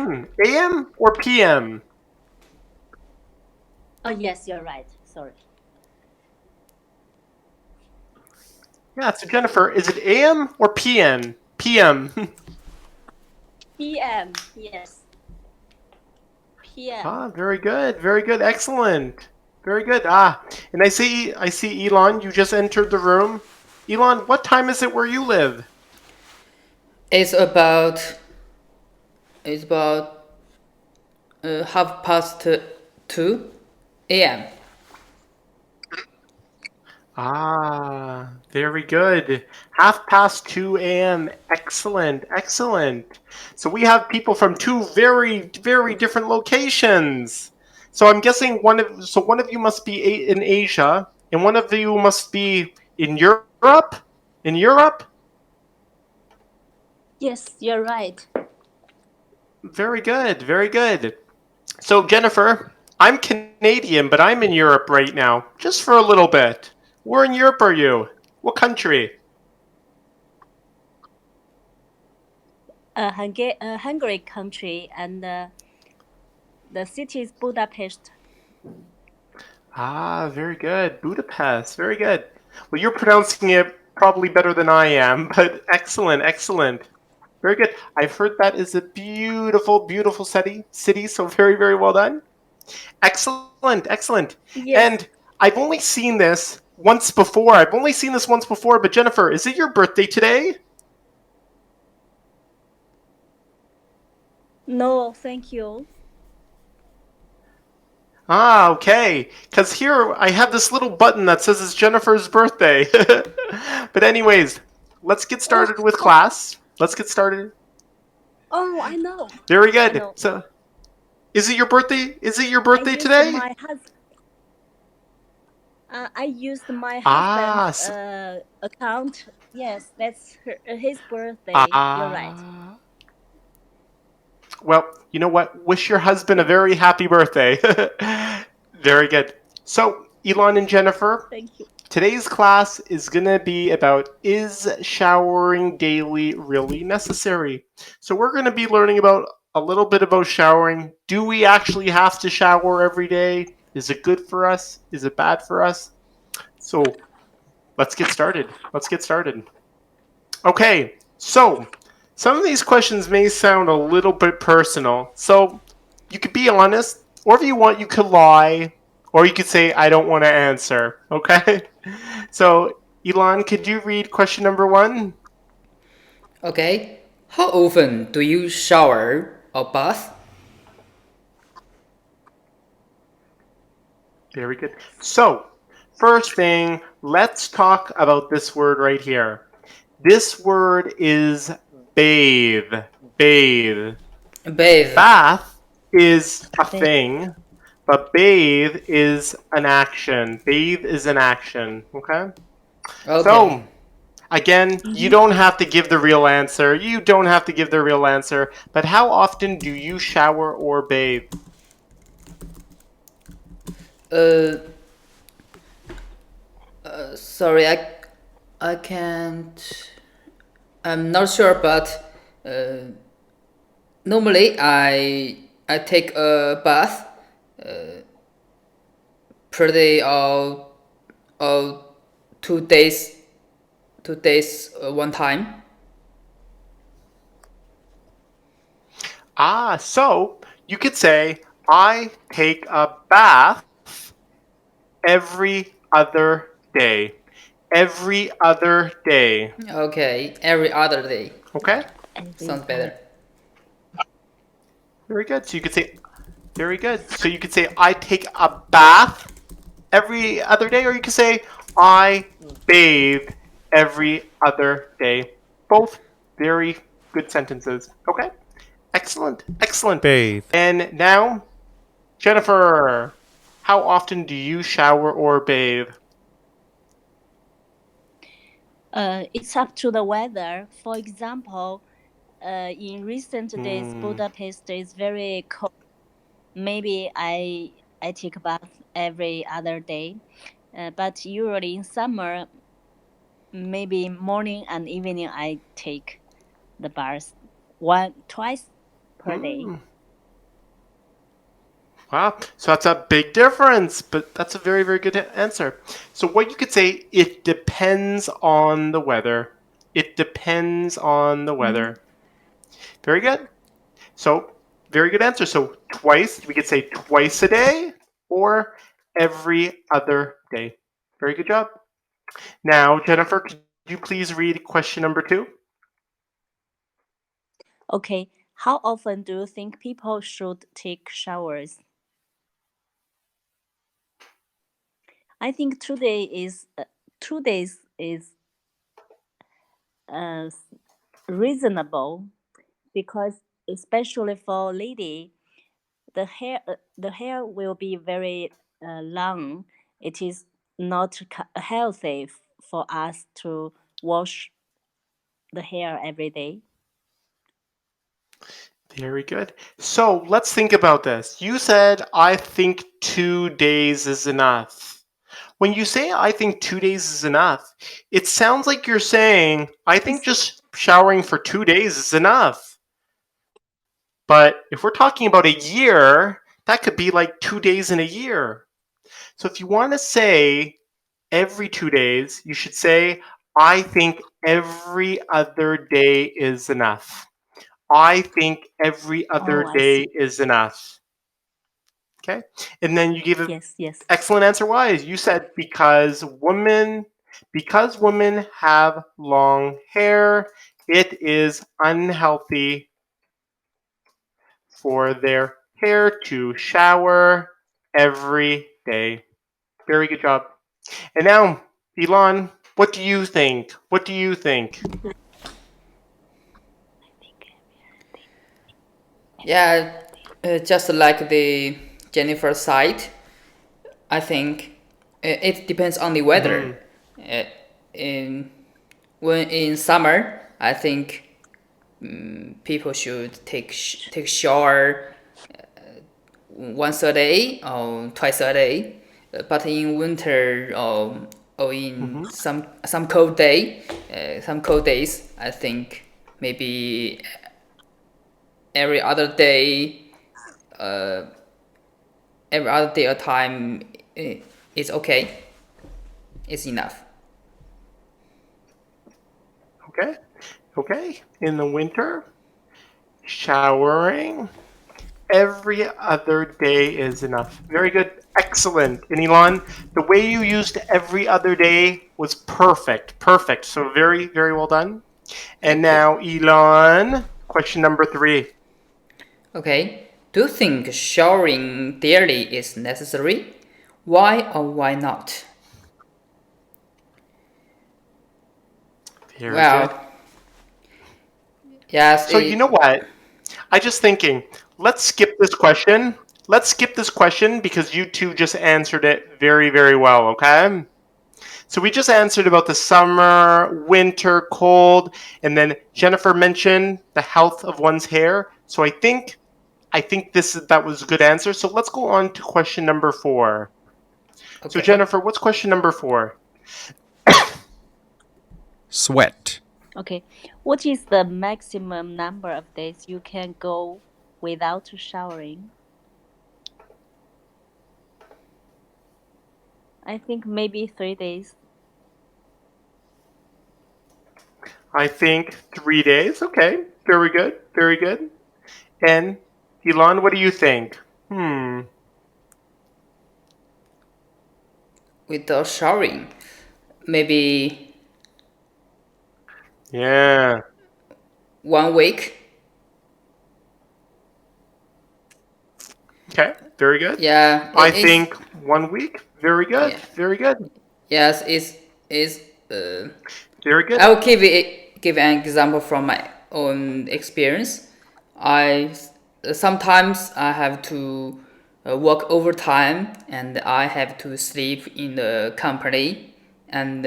AM or PM? Oh, yes, you're right. Sorry. Yeah, so Jennifer, is it AM or PM? PM. PM. Yes. PM. Ah, very good, very good, excellent, very good. And I see Elon. You just entered the room. Elon, what time is it where you live? It's about it's about 2:30 a.m. Very good. 2:30 a.m. Excellent, excellent. So we have people from two very, very different locations. So I'm guessing one of you must be in Asia, and one of you must be in Europe. In Europe. Yes, you're right. Very good, very good. So Jennifer, I'm Canadian, but I'm in Europe right now, just for a little bit. Where in Europe are you? What country? Hungary country, and the city is Budapest. Very good. Budapest. Very good. Well, you're pronouncing it probably better than I am, but excellent, excellent. Very good. I've heard that is a beautiful, beautiful city, so very, very well done. Excellent, excellent. Yes. And I've only seen this once before. But Jennifer, is it your birthday today? No, thank you. Okay. Because here I have this little button that says it's Jennifer's birthday. But anyways, let's get Oh, started with class. Let's get started. oh, I know. Very I good. know. So, is it your birthday? Is it your I birthday used today? my hus. I used my Ah, husband's s- account. Yes, that's his birthday. You're right. ah. Well, you know what? Wish your husband a very happy birthday. Very good. So, Elon and Jennifer, Thank you. today's class is going to be about, is showering daily really necessary? So we're going to be learning about a little bit about showering. Do we actually have to shower every day? Is it good for us? Is it bad for us? So let's get started. Let's get started. Okay, so some of these questions may sound a little bit personal. So you could be honest, or if you want, you could lie, or you could say, I don't want to answer. Okay? So, Elon, could you read question number one? Okay. How often do you shower or bath? Very good. So, first thing, let's talk about this word right here. This word is bathe. Bathe. Bathe. Bath is a thing, but bathe is an action. Bathe is an action. Okay? Okay. So, again, you don't have to give the real answer. You don't have to give the real answer. But how often do you shower or bathe? Uh, Sorry, I can't. I'm not sure, but normally I take a bath per day or 2 days, 2 days one time. So you could say, I take a bath every other day. Every other day. Okay, every other day. Okay? Sounds better. Very good. So you could say, very good. So you could say, I take a bath every other day, or you could say, I bathe every other day. Both very good sentences. Okay? Excellent. Excellent. Bathe. And now, Jennifer, how often do you shower or bathe? It's up to the weather. For example, in recent days, Budapest is very cold. Maybe I take a bath every other day, but usually in summer, maybe morning and evening I take the bath twice per day. Wow, so that's a big difference, but that's a very, very good answer. So what you could say, it depends on the weather. It depends on the Mm-hmm. weather. Very good. So very good answer. So twice, we could say twice a day or every other day. Very good job. Now, Jennifer, could you please read question number 2? Okay, how often do you think people should take showers? I think 2 days is uh, reasonable because especially for lady, the hair will be very long. It is not healthy for us to wash the hair every day. Very good. So let's think about this. You said, I think 2 days is enough. When you say, I think 2 days is enough, it sounds like you're saying, I think It's just showering for 2 days is enough. But if we're talking about a year, that could be like 2 days in a year. So if you want to say every 2 days, you should say, I think every other day is enough. I think every other oh, I day see. is enough. Okay. And then you gave an Yes, yes. excellent answer. Why? You said because women have long hair, it is unhealthy for their hair to shower every day. Very good job. And now, Elon, what do you think? What do you think? Yeah, just like the Jennifer side, I think it depends on the weather. Hmm. Uh, in when in summer, I think people should take shower once a day or twice a day. But in winter or in Hmm. some cold days, I think maybe every other day, uh, every other day or time is okay. It's enough. Okay. Okay. In the winter, showering every other day is enough. Very good. Excellent. And Elon, the way you used every other day was perfect. Perfect. So very, very well done. And Thank you. now, Elon, question number 3. Okay. Do you think showering daily is necessary? Why or why not? Very good. Well, yes, So you know what? I just thinking, let's skip this question. Let's skip this question because you two just answered it very, very well, okay? So we just answered about the summer, winter, cold, and then Jennifer mentioned the health of one's hair. So I think that was a good answer. So let's go on to question number 4. So okay. Jennifer, what's question number 4? Sweat. Okay. What is the maximum number of days you can go without showering? I think maybe 3 days. I think 3 days. Okay, very good, very good. And Elon, what do you think? Without showering, maybe Yeah. 1 week. Okay, very good. Yeah, I it is. think 1 week. Very good, Yeah. very good, Yes, it's. Uh, very good. I will give an example from my own experience. I sometimes I have to work overtime and I have to sleep in the company, and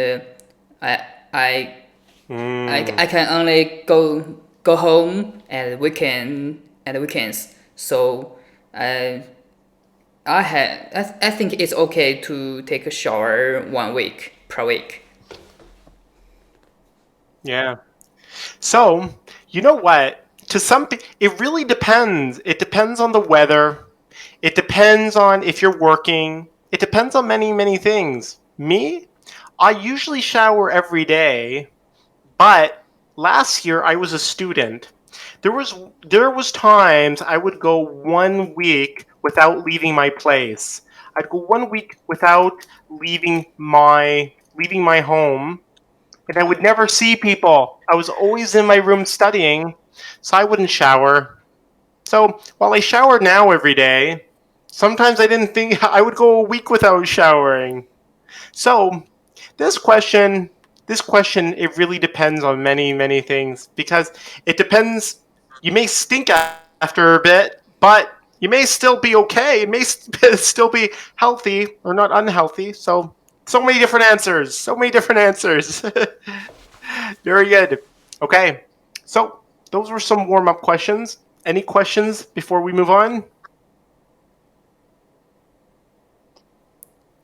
I I Mm, I can only go home at weekends. So I I think it's okay to take a shower 1 week per week. yeah. So, you know what? To some, it really depends. It depends on the weather. It depends depends on if you're working. It depends on many, many things. Me, I usually shower every day, but last year I was a student. There was times I would go 1 week without leaving my place. I'd go 1 week without leaving my home, and I would never see people. I was always in my room studying, so I wouldn't shower. So while I shower now every day, sometimes I didn't think I would go a week without showering. So this question, it really depends on many, many things because it depends. You may stink after a bit, but you may still be okay. It may still be healthy or not unhealthy. So many different answers. So many different answers. Very good. Okay. So those were some warm up questions. Any questions before we move on?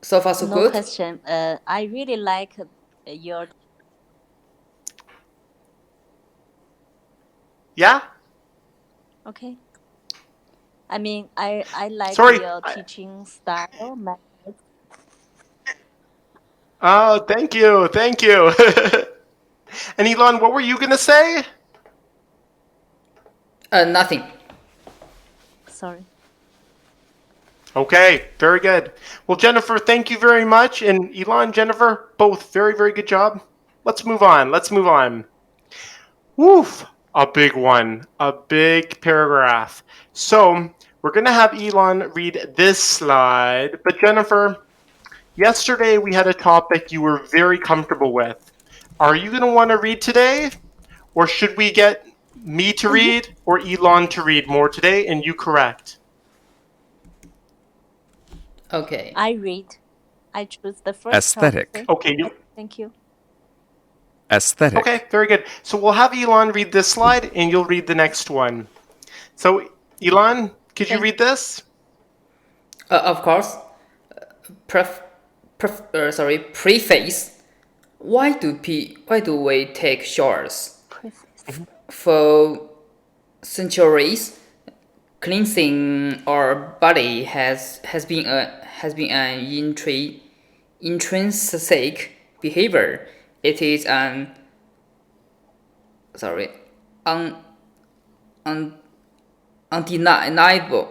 So far, so No good. question. I really like your. Yeah? Okay. I mean, I like Sorry. your teaching style. Oh, thank you. Thank you. And Elon, what were you going to say? Nothing. Sorry. Okay, very good. Well, Jennifer, thank you very much. And Elon, Jennifer, both very, very good job. Let's move on. Let's move on. Woof, a big one, a big paragraph. So we're going to have Elon read this slide. But Jennifer, yesterday we had a topic you were very comfortable with. Are you going to want to read today? Or should we get me to read or Elon to read more today and you correct? Okay. I read. I choose the first Aesthetic. topic. Okay, Thank you. Aesthetic. Okay, very good. So we'll have Elon read this slide and you'll read the next one. So Elon, could you read this? Of course. Preface. Why do we take showers? For centuries, cleansing our body has been an intrinsic behavior. It is an un, un, undeniable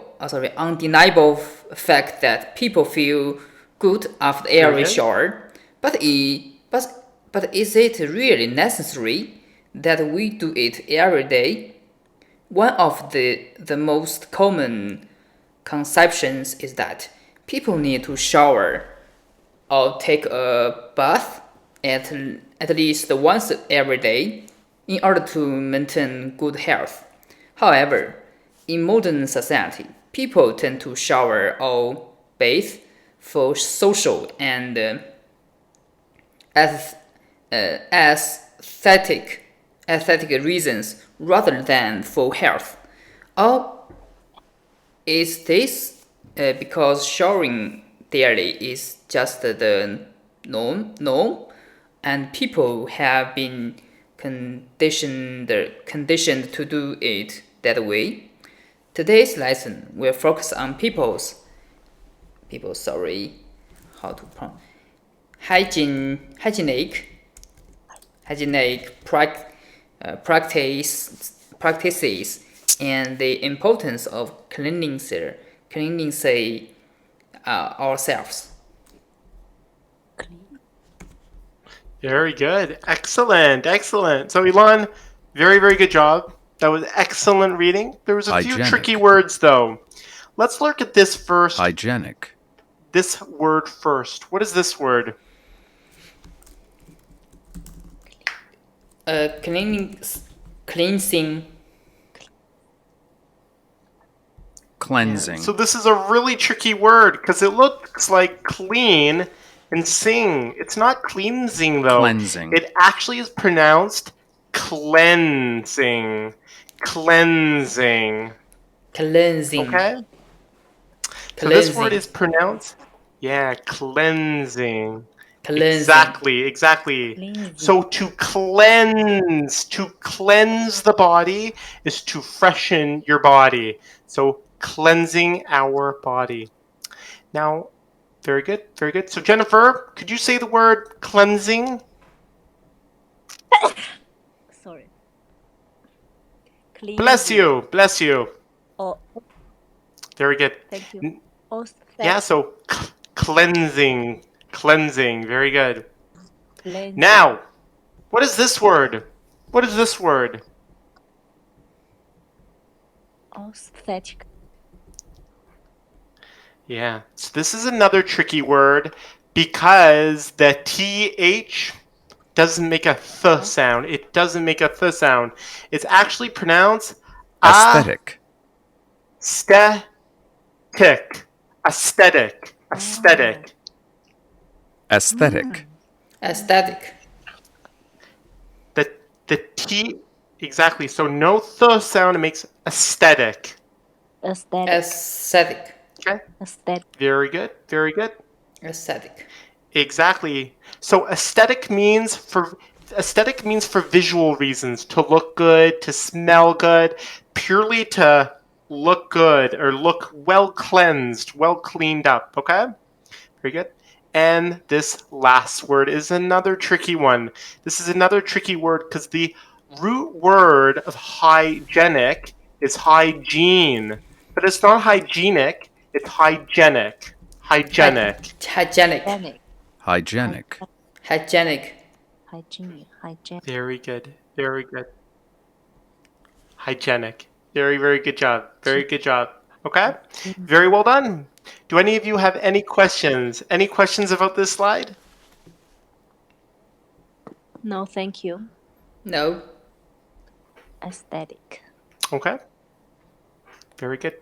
fact that people feel good after every shower. But is it really necessary that we do it every day? One of the most common conceptions is that people need to shower or take a bath at least once every day in order to maintain good health. However, in modern society, people tend to shower or bathe for social and aesthetic reasons rather than for health. Or is this because showering daily is just the norm, and people have been conditioned to do it that way? Today's lesson will focus on hygienic practices and the importance of cleaning ourselves. Very good. Excellent. Excellent. So Elon, very, very good job. That was excellent reading. There was a few tricky words though. Let's look at this first. Hygienic. This word first. What is this word? Cleansing. Cleansing. So this is a really tricky word because it looks like clean and sing. It's not cleansing though. Cleansing. It actually is pronounced cleansing. Cleansing. Okay? So this word is pronounced, cleansing. Exactly. Cleansing. So to cleanse the body is to freshen your body. So cleansing our body. Now, very good, very good. So Jennifer, could you say the word cleansing? Sorry. Bless Cleansing. you, bless you. Oh, Very good. thank you. Yeah, so cleansing, cleansing, very good. Cleansing. Now, what is this word? What is this word? Aesthetic. Yeah, so this is another tricky word because the TH doesn't make a th sound. It doesn't make a th sound. It's actually pronounced Aesthetic. aesthetic. Aesthetic. Aesthetic. Aesthetic. Aesthetic. The T, exactly. So no th sound, it makes aesthetic. Aesthetic. Aesthetic. Okay, Aesthetic. very good, very good. Aesthetic. Exactly. So aesthetic means for visual reasons, to look good, to smell good, purely to look good or look well cleansed, well cleaned up, okay? Very good. And this last word is another tricky one. This is another tricky word because the root word of hygienic is hygiene, but it's not hygienic, it's hygienic. Hygienic. Hygienic. Hygienic. Hygienic. Hygienic. Very good. Very good. Hygienic. Very, very good job. Very good job. Okay? Very well done. Do any of you have any questions? Any questions about this slide? No, thank you. No. Aesthetic. Okay. Very good.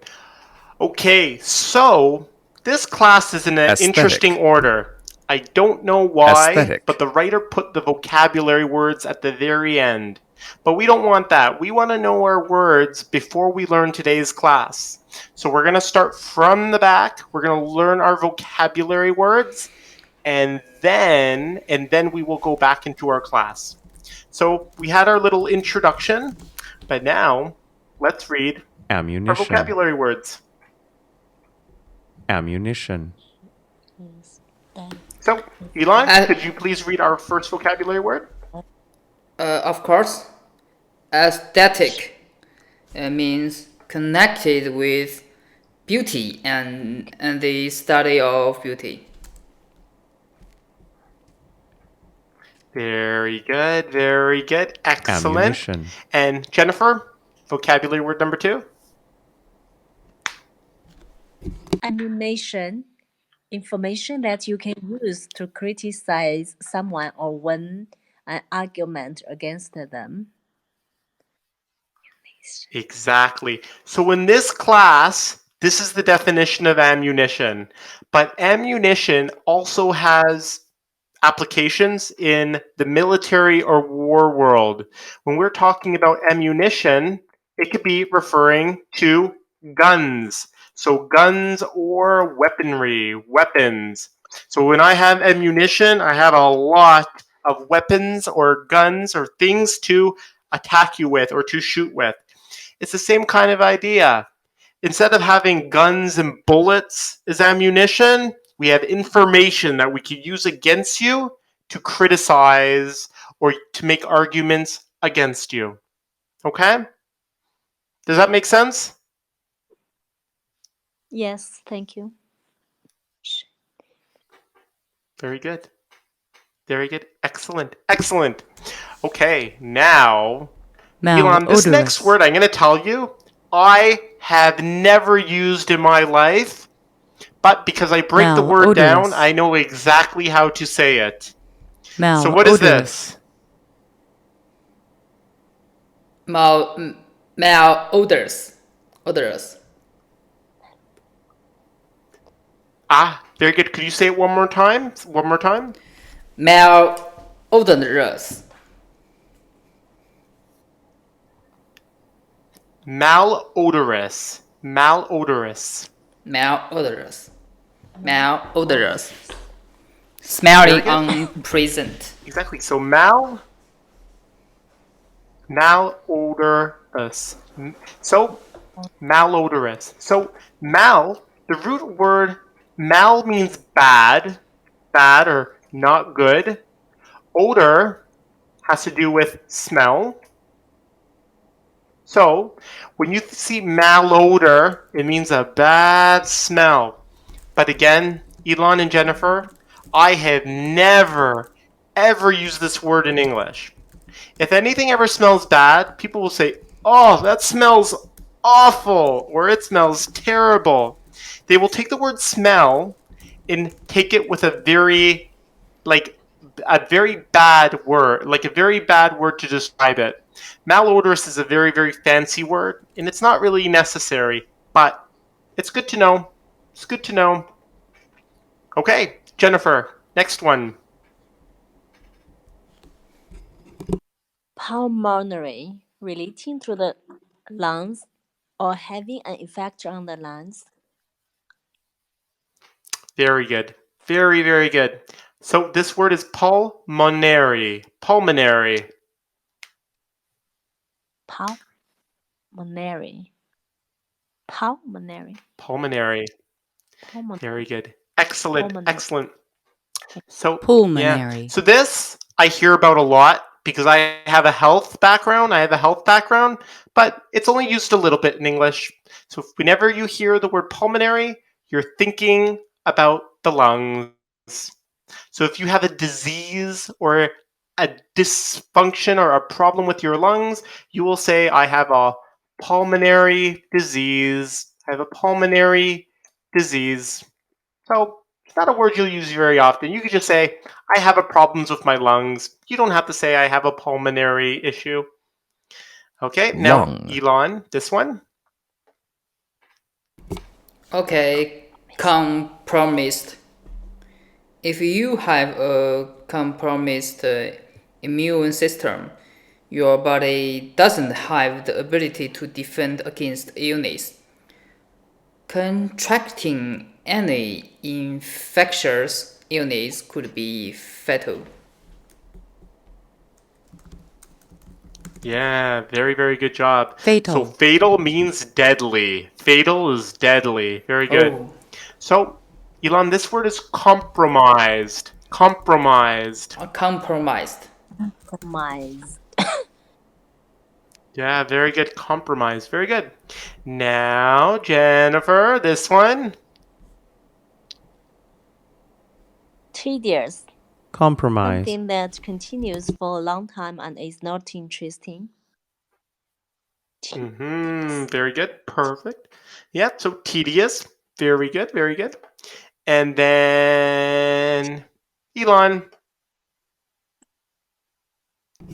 Okay, so this class is in an Aesthetic. interesting order. I don't know why, Aesthetic. but the writer put the vocabulary words at the very end. But we don't want that. We want to know our words before we learn today's class. So we're going to start from the back. We're going to learn our vocabulary words, and then we will go back into our class. So we had our little introduction, but now let's read our Ammunition. vocabulary words. Ammunition. So, Elon, Uh, could you please read our first vocabulary word? Of course. Aesthetic means connected with beauty and the study of beauty. Very good, very good. Excellent. Ammunition. And Jennifer, vocabulary word number 2? Ammunition. Information that you can use to criticize someone or win an argument against them. Exactly. So in this class, this is the definition of ammunition. But ammunition also has applications in the military or war world. When we're talking about ammunition, it could be referring to guns. So guns or weaponry, weapons. So when I have ammunition, I have a lot of weapons or guns or things to attack you with or to shoot with. It's the same kind of idea. Instead of having guns and bullets as ammunition, we have information that we could use against you to criticize or to make arguments against you. Okay? Does that make sense? Yes, thank you. Very good. Very good. Excellent. Excellent. Okay, now, Elon, this next word I'm going to tell you, I have never used in my life, but because I break the word down, I know exactly how to say it. So what is this? Malodorous. Odorous. Ah, very good. Could you say it one more time? One more time? Malodorous. Malodorous. Malodorous. Malodorous. Malodorous. Smelling unpleasant. Exactly. So malodorous. So Malodorous. So mal, the root word mal means bad, bad or not good. Odor has to do with smell. So when you see malodor, it means a bad smell. But again, Elon and Jennifer, I have never, ever used this word in English. If anything ever smells bad, people will say, oh, that smells awful, or it smells terrible. They will take the word smell and take it with a very, like, a very bad word, like a very bad word to describe it. Malodorous is a very, very fancy word, and it's not really necessary, but it's good to know. It's good to know. Okay, Jennifer, next one. Pulmonary, relating to the lungs or having an effect on the lungs. Very good. Very, very good. So this word is pulmonary. Pulmonary. Pulmonary. Pulmonary. Pulmonary. Pulmonary. Very good. Excellent. Pulmonary. Excellent. So Pulmonary. Yeah. So this I hear about a lot because I have a health background. But it's only used a little bit in English. So whenever you hear the word pulmonary, you're thinking about the lungs. So if you have a disease or a dysfunction or a problem with your lungs, you will say, I have a pulmonary disease. I have a pulmonary disease. So it's not a word you'll use very often. You could just say, I have a problems with my lungs. You don't have to say I have a pulmonary issue. Okay, now Lung. Elon, this one. Okay, compromised. If you have a compromised immune system, your body doesn't have the ability to defend against illness. Contracting any infectious illness could be fatal. Yeah, very, very good job. Fatal. So fatal means deadly. Fatal is deadly. Very good. Oh, So, Elon, this word is compromised. Compromised. compromised. Compromise. Yeah, very good. Compromise. Very good. Now, Jennifer, this one. Tedious. Compromise. Something that continues for a long time and is not interesting. Very good. Perfect. Yeah, so tedious. Very good. Very good. And then, Elon.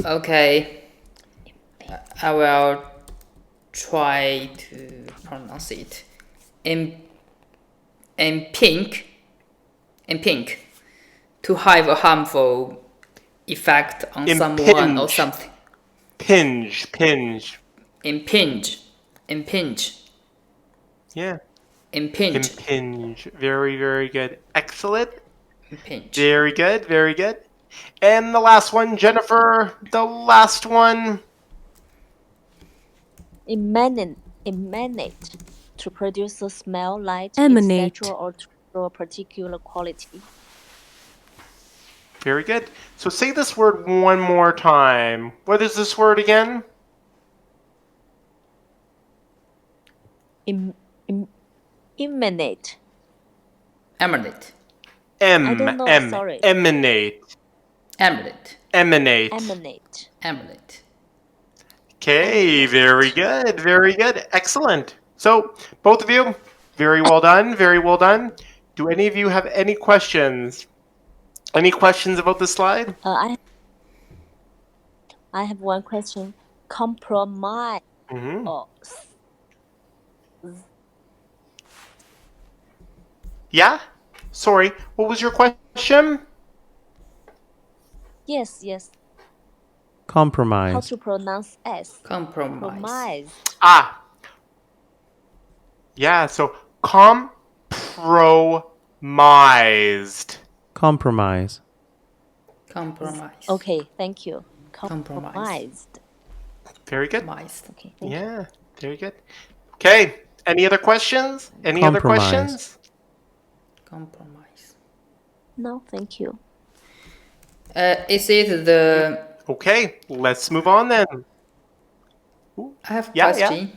Okay, I will try to pronounce it. In pink, to have a harmful effect on someone or Impinge. something. Pinge. Impinge. Yeah. Impinge. Impinge. Very, very good. Excellent. Impinge. Very good. Very good. And the last one, Jennifer. The last one. Emanate. To produce a smell, light, Emanate. etc., or to show a particular quality. Very good. So say this word one more time. What is this word again? Emanate. Emanate. I don't know, sorry. Emanate. Emanate. Emanate. Emanate. Emanate. Okay, very good, very good, excellent. So, both of you, very well done, very well done. Do any of you have any questions? Any questions about this slide? I have one question. Compromise. Oh, Yeah? Sorry, what was your question? yes. How Compromise. to pronounce S? Compromise. Ah, yeah, so compromised. Compromise. Compromise. Okay, thank you. Compromised. Compromised. Very good. Compromised. Okay, thank you. Yeah, very good. Okay. Any other questions? Any other Compromise. questions? Compromise. No, thank you. Is it the? Okay, let's move on then. Ooh, I have a yeah. question.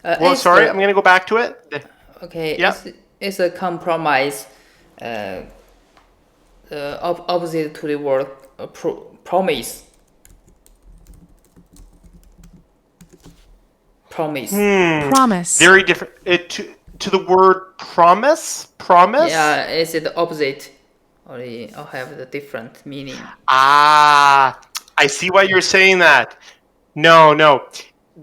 Well, Is sorry, the I'm going to go back to it. okay? Yeah. Is a compromise opposite to the word promise? Promise. Promise. Very different. To the word promise? Promise? Yeah, is it opposite or have the different meaning? Ah, I see why you're saying that. No.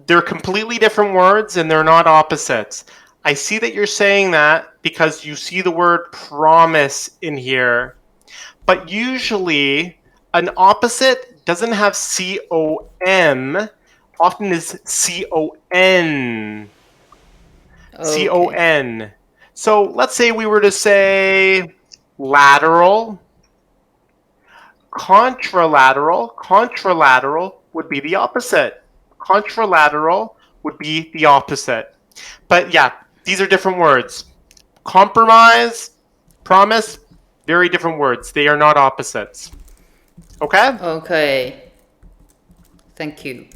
They're completely different words and they're not opposites. I see that you're saying that because you see the word promise in here. But usually, an opposite doesn't have COM, often is CON. Okay. CON. So let's say we were to say lateral, contralateral. Contralateral would be the opposite. Contralateral would be the opposite. But yeah, these are different words. Compromise, promise, very different words. They are not opposites. Okay? Okay. Thank you.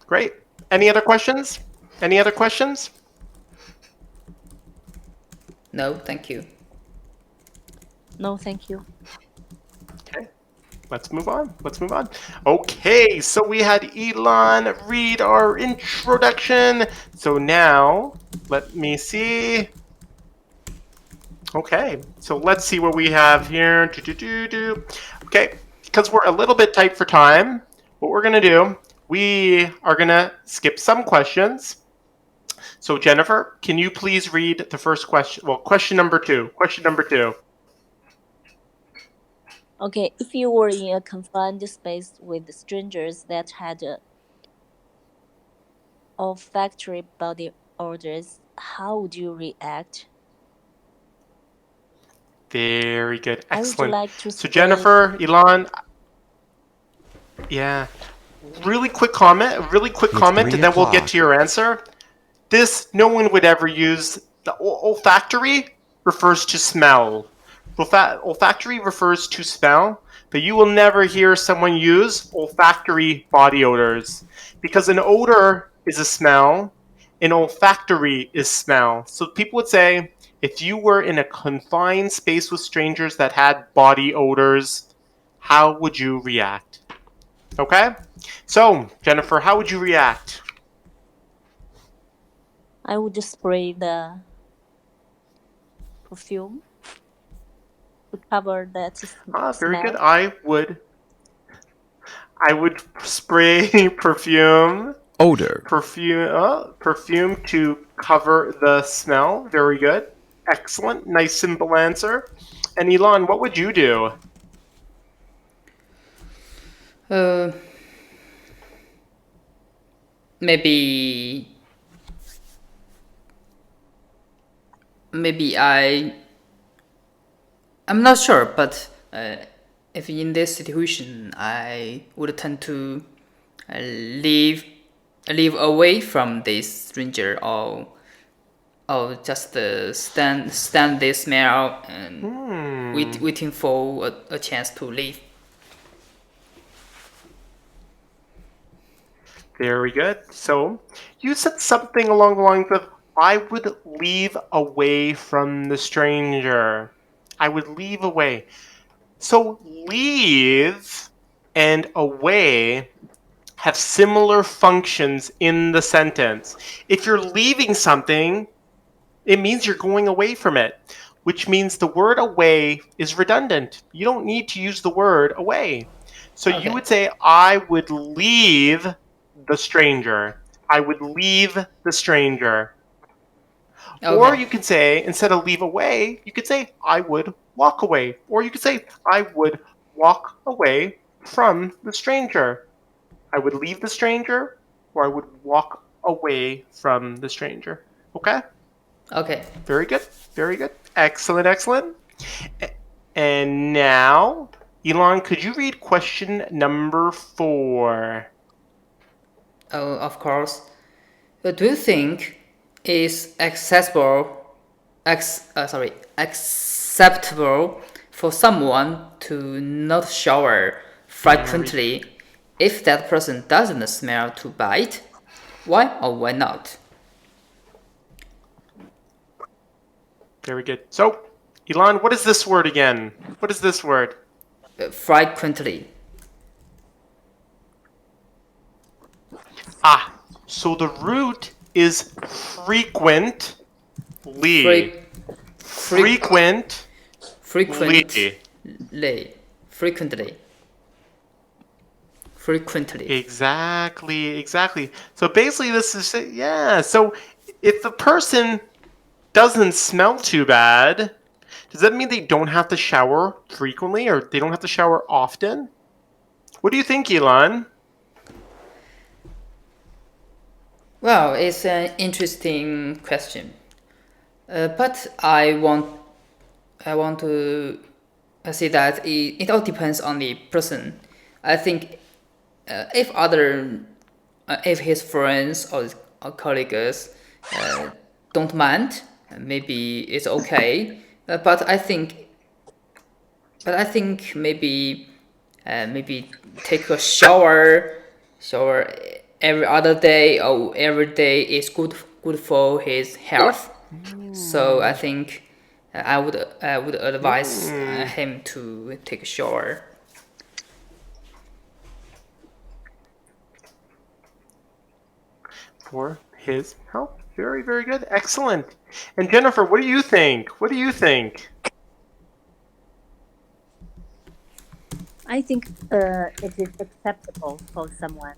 Great. Any other questions? Any other questions? No, thank you. No, thank you. Okay. Let's move on. Let's move on. Okay, so we had Elon read our introduction. So now, let me see. Okay, so let's see what we have here. Okay, because we're a little bit tight for time, what we're going to do, we are going to skip some questions. So Jennifer, can you please read the first question? Well, question number two. Question number two. Okay, if you were in a confined space with strangers that had olfactory body odors, how would you react? Very good. I would Excellent. like to So spray. Jennifer, Elon, yeah. Really quick comment, and then we'll get to your answer. This, no one would ever use. The olfactory refers to smell. Olfactory refers to smell, but you will never hear someone use olfactory body odors because an odor is a smell, an olfactory is smell. So people would say, if you were in a confined space with strangers that had body odors, how would you react? Okay? So, Jennifer, how would you react? I would spray the perfume to cover that Very good. smell. I would spray perfume Odor. perfume to cover the smell. Very good. Excellent. Nice simple answer. And Elon, what would you do? Uh, maybe I'm not sure, but if in this situation, I would tend to leave away from this stranger, or just stand this smell and waiting for a chance to leave. Very good. So, you said something along the lines of, I would leave away from the stranger. I would leave away. So, leave and away have similar functions in the sentence. If you're leaving something, it means you're going away from it, which means the word away is redundant. You don't need to use the word away. So you Okay. would say, I would leave the stranger. I would leave the stranger. Or Okay. you could say, instead of leave away, you could say, I would walk away. Or you could say, I would walk away from the stranger. I would leave the stranger, or I would walk away from the stranger. Okay? Okay. Very good. Very good. Excellent, excellent. And now, Elon, could you read question number 4? Oh, of course. Do you think is acceptable for someone to not shower frequently if that person doesn't smell too bad? Why or why not? Very good. So, Elon, what is this word again? What is this word? Frequently. So the root is frequently. Frequent. Frequently. Frequently. Exactly. So basically this is, yeah, so if the person doesn't smell too bad, does that mean they don't have to shower frequently or they don't have to shower often? What do you think, Elon? Well, it's an interesting question. But I want to say that it all depends on the person. I think if his friends or colleagues don't mind, maybe it's okay. But I think maybe take a shower every other day or every day is good for his health. So I think I would advise him to take a shower. For his health. Very, very good. Excellent. And Jennifer, what do you think? What do you think? I think it is acceptable for someone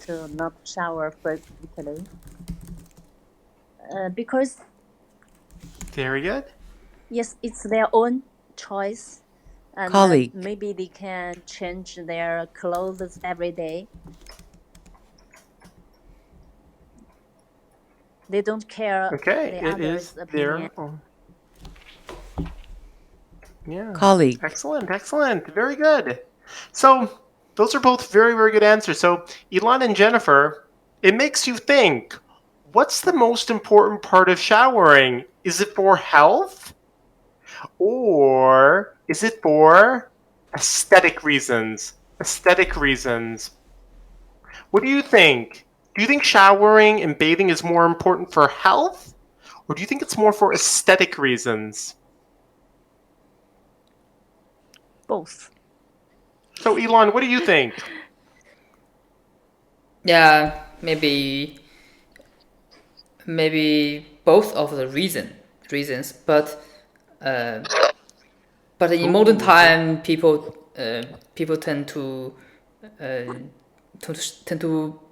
to not shower frequently because Very good. yes, it's their own choice, and Colleague. maybe they can change their clothes every day. They don't care Okay, the it others' is opinion. there. Yeah. Colleague. Excellent. Very good. So, those are both very, very good answers. So, Elon and Jennifer, it makes you think, what's the most important part of showering? Is it for health? Or is it for aesthetic reasons? Aesthetic reasons. What do you think? Do you think showering and bathing is more important for health? Or do you think it's more for aesthetic reasons? Both. So, Elon, what do you think? Yeah, maybe both of the reasons, but in modern time, people tend to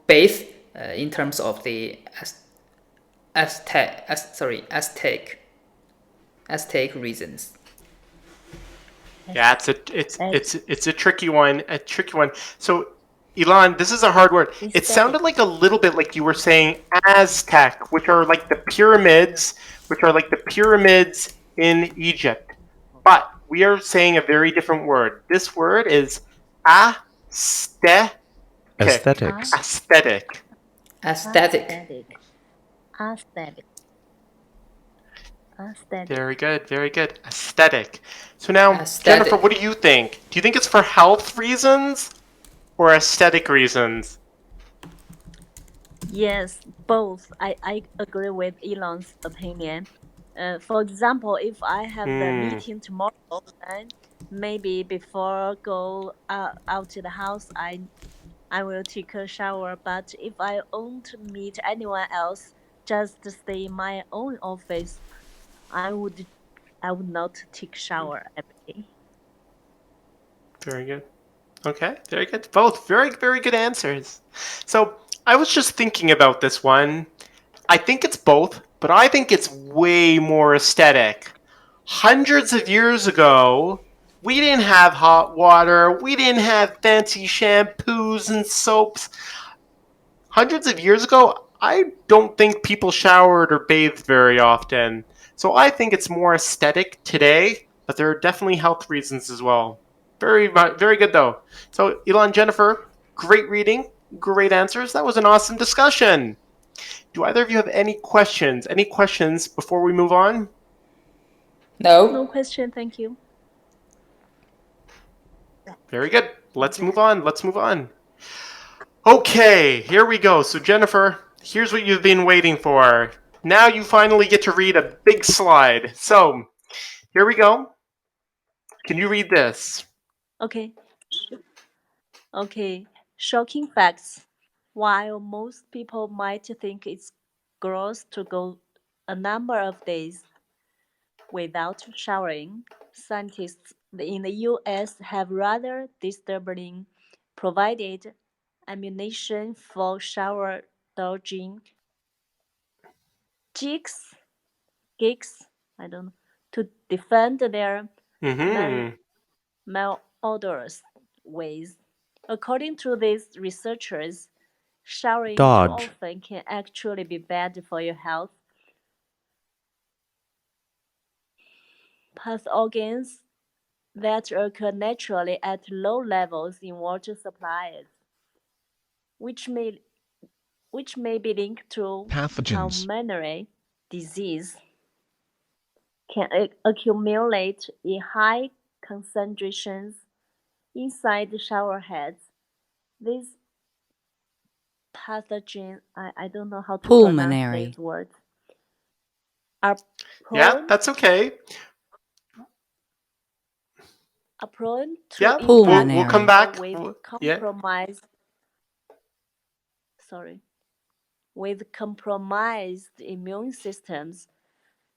bathe in terms of the aesthetic reasons. Yeah, it's a tricky one. So, Elon, this is a hard word. It sounded like a little bit like you were saying Aztec, which are like the pyramids, in Egypt. But we are saying a very different word. This word is aesthetic. Aesthetics. Aesthetic. Aesthetic. Very good. Aesthetic. So now, Aesthetic. Jennifer, what do you think? Do you think it's for health reasons or aesthetic reasons? Yes, both. I agree with Elon's opinion. For example, if I have the meeting tomorrow, then maybe before go out to the house, I will take a shower. But if I won't meet anyone else, just stay in my own office, I would not take shower every day. Very good. Okay, very good. Both very, very good answers. So I was just thinking about this one. I think it's both, but I think it's way more aesthetic. Hundreds of years ago, we didn't have hot water, we didn't have fancy shampoos and soaps. Hundreds of years ago, I don't think people showered or bathed very often. So I think it's more aesthetic today, but there are definitely health reasons as well. Very good though. So Elon, Jennifer, great reading, great answers. That was an awesome discussion. Do either of you have any questions? Any questions before we move on? No question, thank you. Very good. Let's move on. Let's move on. Okay, here we go. So Jennifer, here's what you've been waiting for. Now you finally get to read a big slide. So, here we go. Can you read this? Okay. Shocking facts. While most people might think it's gross to go a number of days without showering, scientists in the US have rather disturbing provided ammunition for shower dodging gigs, I don't know, to defend their malodorous ways. According to these researchers, showering too Dodge. often can actually be bad for your health. Pathogens that occur naturally at low levels in water supplies, which may be linked to Pathogens. pulmonary disease, can accumulate in high concentrations inside the shower heads. These pathogens, I don't know how to pronounce these words, are prone, that's okay. are prone to Yeah, infect we'll come back. with compromised immune systems,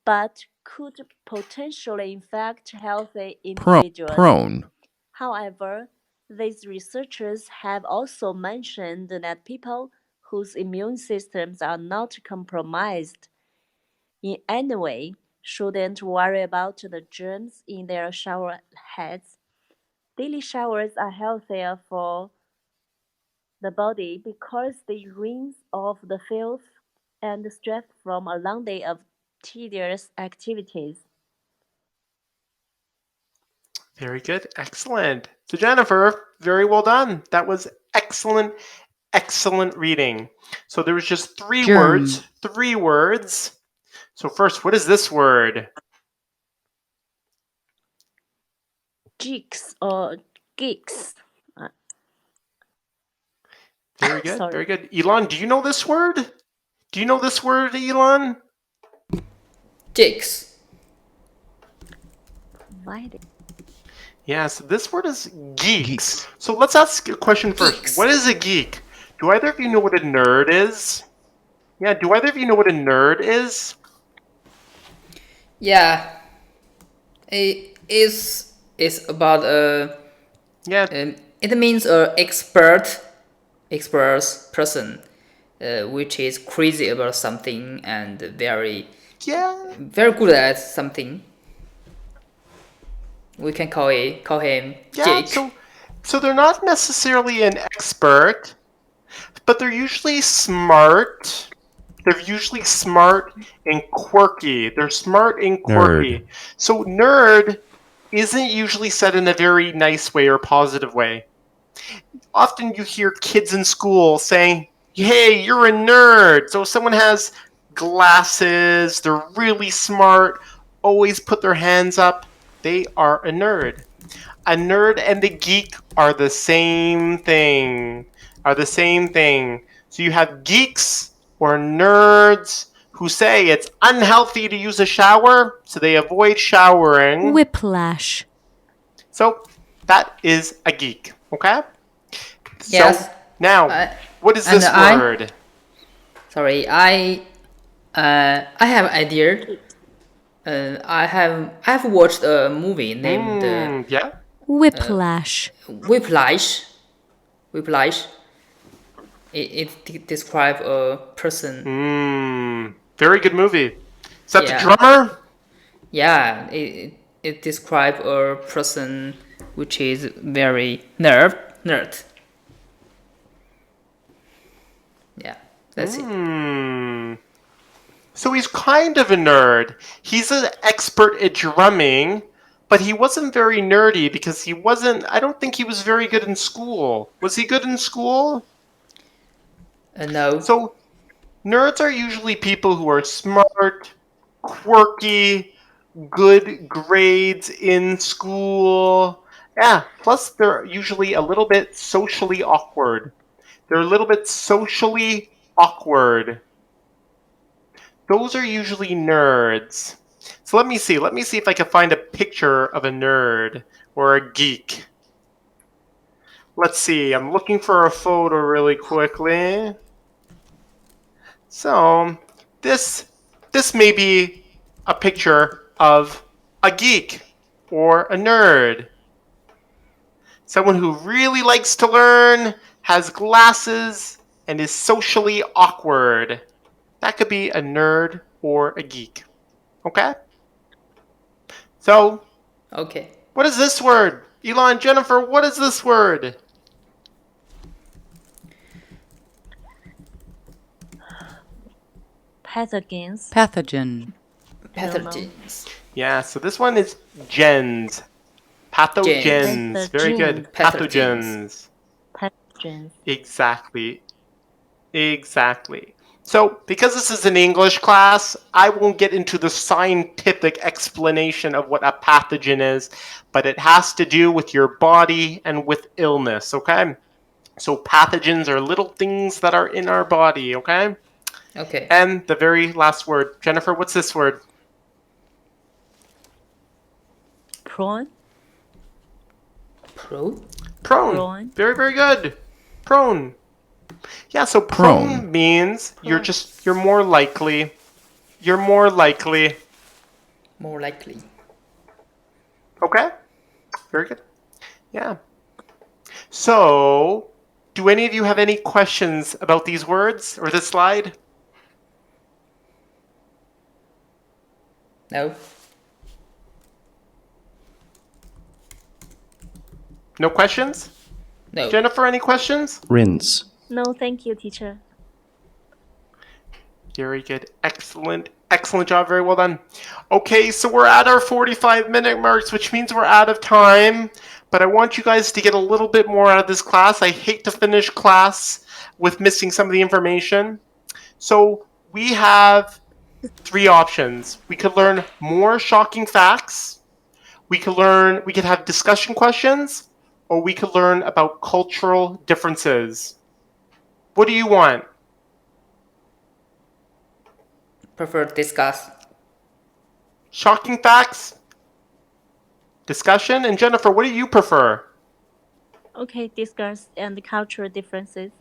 but could potentially infect healthy individuals. Prone. However, these researchers have also mentioned that people whose immune systems are not compromised in any way shouldn't worry about the germs in their shower heads. Daily showers are healthier for the body because they rinse off the filth and stress from a long day of tedious activities. Very good. Excellent. So Jennifer, very well done. That was excellent, excellent reading. So there was just three words. Three words. So first, what is this word? Geeks or geeks. Very good. Very good. Elon, do you know this word? Do you know this word, Elon? Jigs. Yeah, so this word is geeks. So let's ask a question first. Geeks. What is a geek? Do either of you know what a nerd is? Yeah, do either of you know what a nerd is? Yeah. It is about Yeah. It means expert person, which is crazy about something and very good at something. We can call him Jake. So they're not necessarily an expert, but they're usually smart. They're usually smart and quirky. They're smart and quirky. Nerd. So nerd isn't usually said in a very nice way or positive way. Often you hear kids in school saying, "Hey, you're a nerd." So if someone has glasses, they're really smart, always put their hands up, they are a nerd. A nerd and a geek are the same thing. So you have geeks or nerds who say it's unhealthy to use a shower, so they avoid showering. Whiplash. So that is a geek, okay? Yes. So now, what is this word? Sorry, I have an idea. I have watched a movie named Whiplash. Whiplash. It describes a person. Very good movie. Is that the drummer? Yeah, it describes a person which is very nerd. Yeah, that's it. So he's kind of a nerd. He's an expert at drumming, but he wasn't very nerdy because I don't think he was very good in school. Was he good in school? No. So Nerds are usually people who are smart, quirky, good grades in school. Yeah, plus they're usually a little bit socially awkward. They're a little bit socially awkward. Those are usually nerds. So let me see. Let me see if I can find a picture of a nerd or a geek. Let's see. I'm looking for a photo really quickly. So this may be a picture of a geek or a nerd. Someone who really likes to learn, has glasses, and is socially awkward. That could be a nerd or a geek. Okay? So, Okay. what is this word? Elon, Jennifer, what is this word? Pathogens. Pathogen. I don't know. Pathogens. Yeah, so this one is gens. Pathogens. Very good. Pathogens. Pathogens. Exactly. Exactly. So, because this is an English class, I won't get into the scientific explanation of what a pathogen is, but it has to do with your body and with illness, okay? So, pathogens are little things that are in our body, okay? Okay. And the very last word. Jennifer, what's this word? Prawn. Prone. Prone. Very, very good. Prone. Yeah, so prone means you're more likely. You're more likely. More likely. Okay? Very good. Yeah. So, do any of you have any questions about these words or this slide? No. No questions? No. Jennifer, any questions? Rinse. No, thank you, teacher. Very good. Excellent. Excellent job. Very well done. Okay, so we're at our 45-minute marks, which means we're out of time. But I want you guys to get a little bit more out of this class. I hate to finish class with missing some of the information. So we have 3 options. We could learn more shocking facts. We could have discussion questions, or we could learn about cultural differences. What do you want? Prefer discuss. Shocking facts? Discussion? And Jennifer, what do you prefer? Okay, discuss and cultural differences.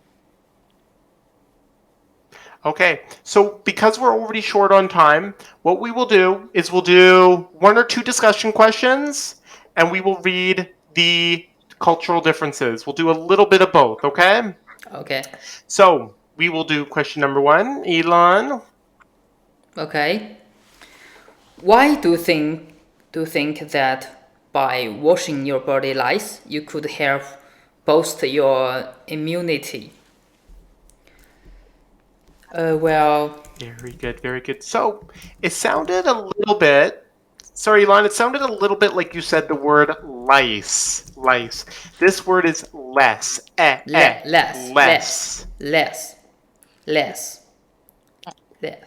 Okay, so because we're already short on time, what we will do is we'll do 1 or 2 discussion questions, and we will read the cultural differences. We'll do a little bit of both, okay? Okay. So we will do question number 1. Elon? Okay. Why do you think that by washing your body lice you could help boost your immunity? Well, Very good, very good. So it sounded a little bit, sorry, Elon, it sounded a little bit like you said the word lice. Lice. This word is less. Less. less.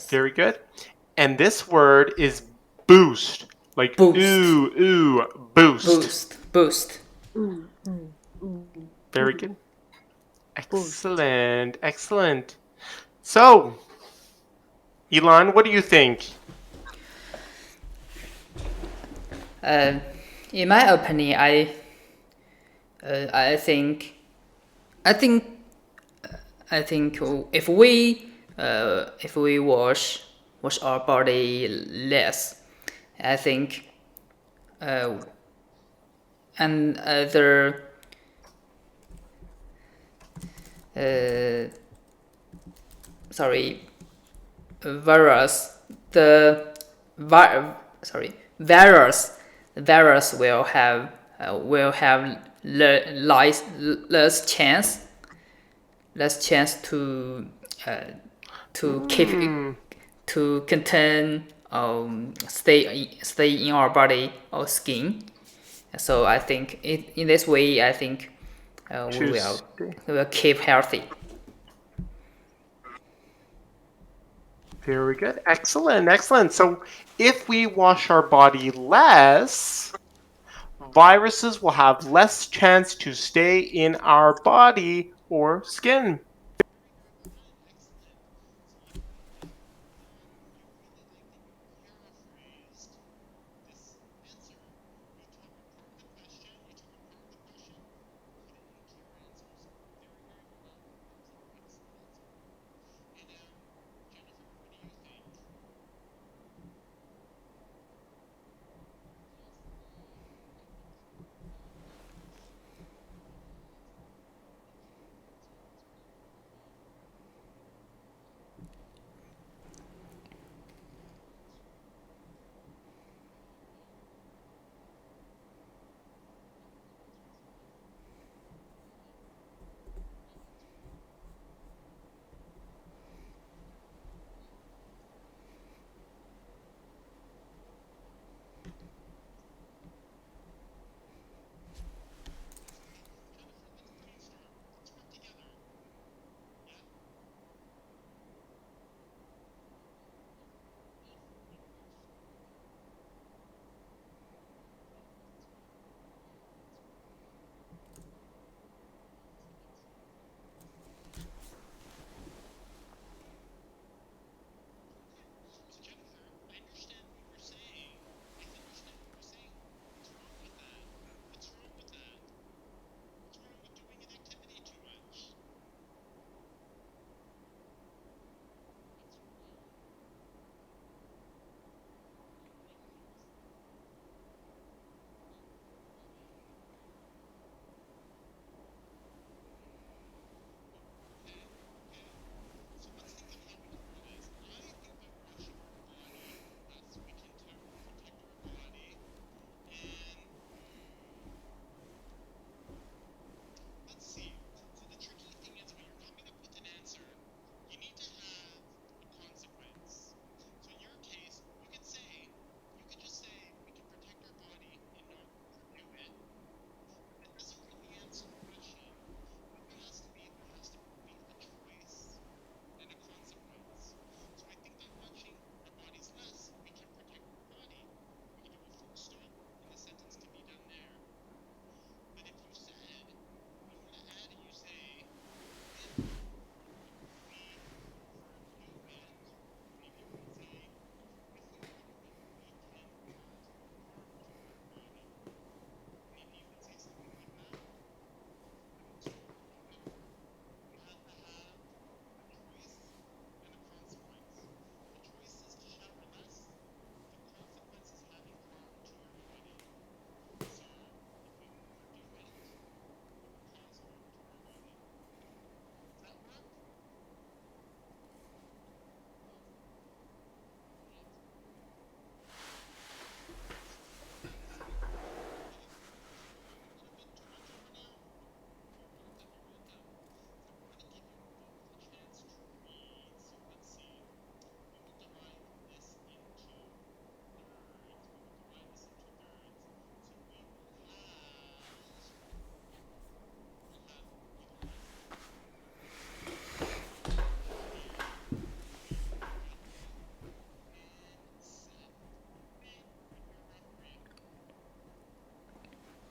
Very good. And this word is boost. Like Boost. boost. Boost. Very good. Excellent, excellent. So, Elon, what do you think? In my opinion, I think if we wash our body less, I think and other virus virus will have less chance to keep to contain stay in our body or skin. So I think in this way I think we, will, we will keep healthy. Very good. Excellent. Excellent. So if we wash our body less, viruses will have less chance to stay in our body or skin.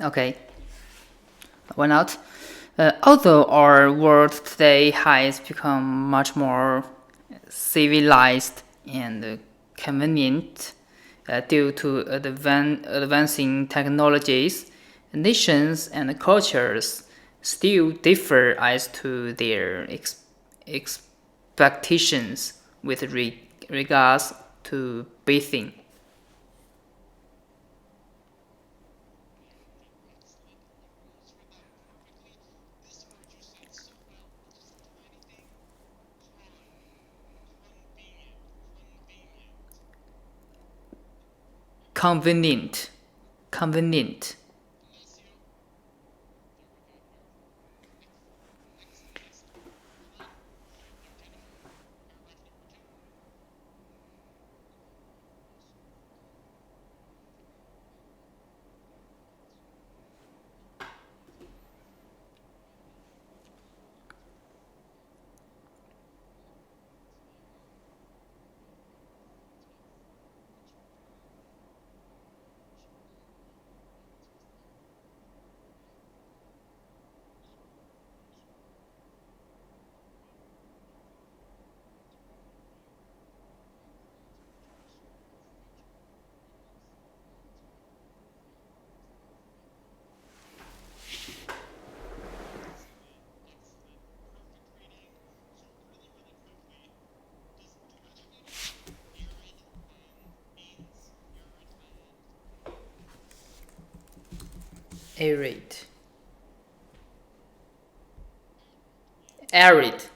Okay, why not? Although our world today has become much more civilized and convenient due to advancing technologies, nations and cultures still differ as to their expectations with regards to bathing. Convenient. Convenient. Arid. Arid.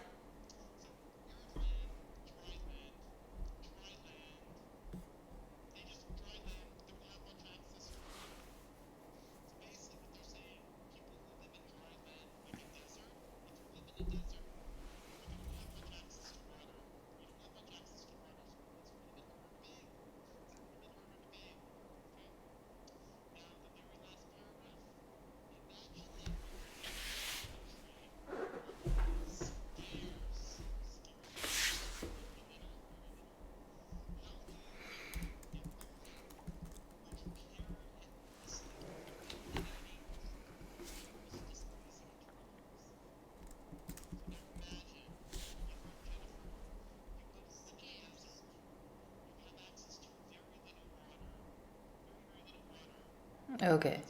Okay.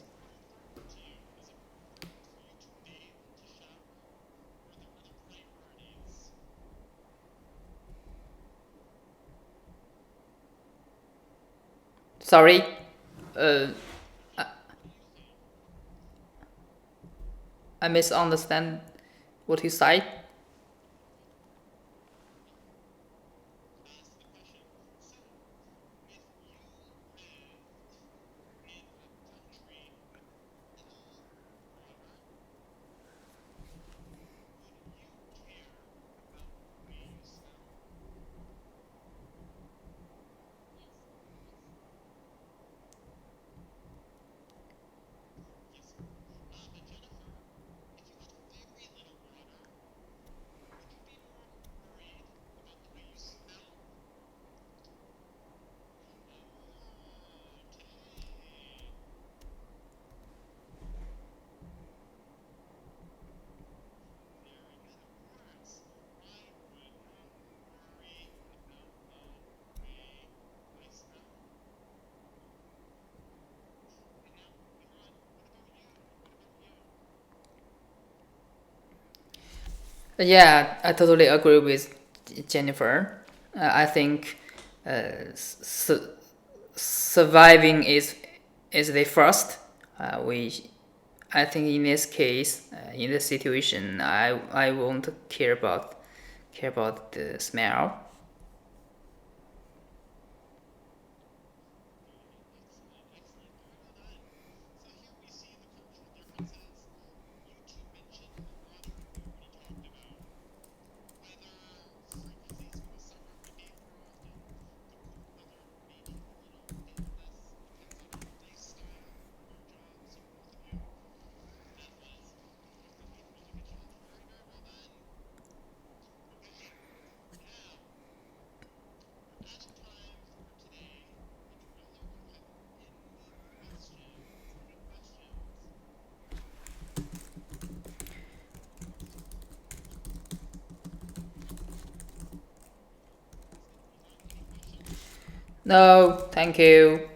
Sorry. I misunderstand what you said. Yeah, I totally agree with Jennifer. I think surviving is the first. I think in this case, in this situation, I won't care about the smell. No, thank you.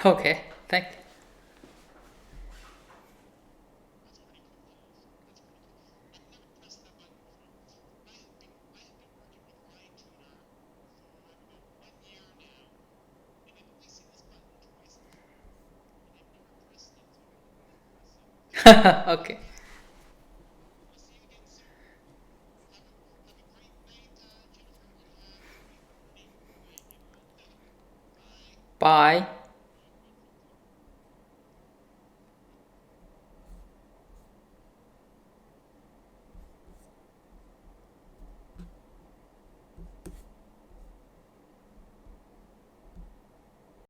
Okay, thank. Okay. Bye.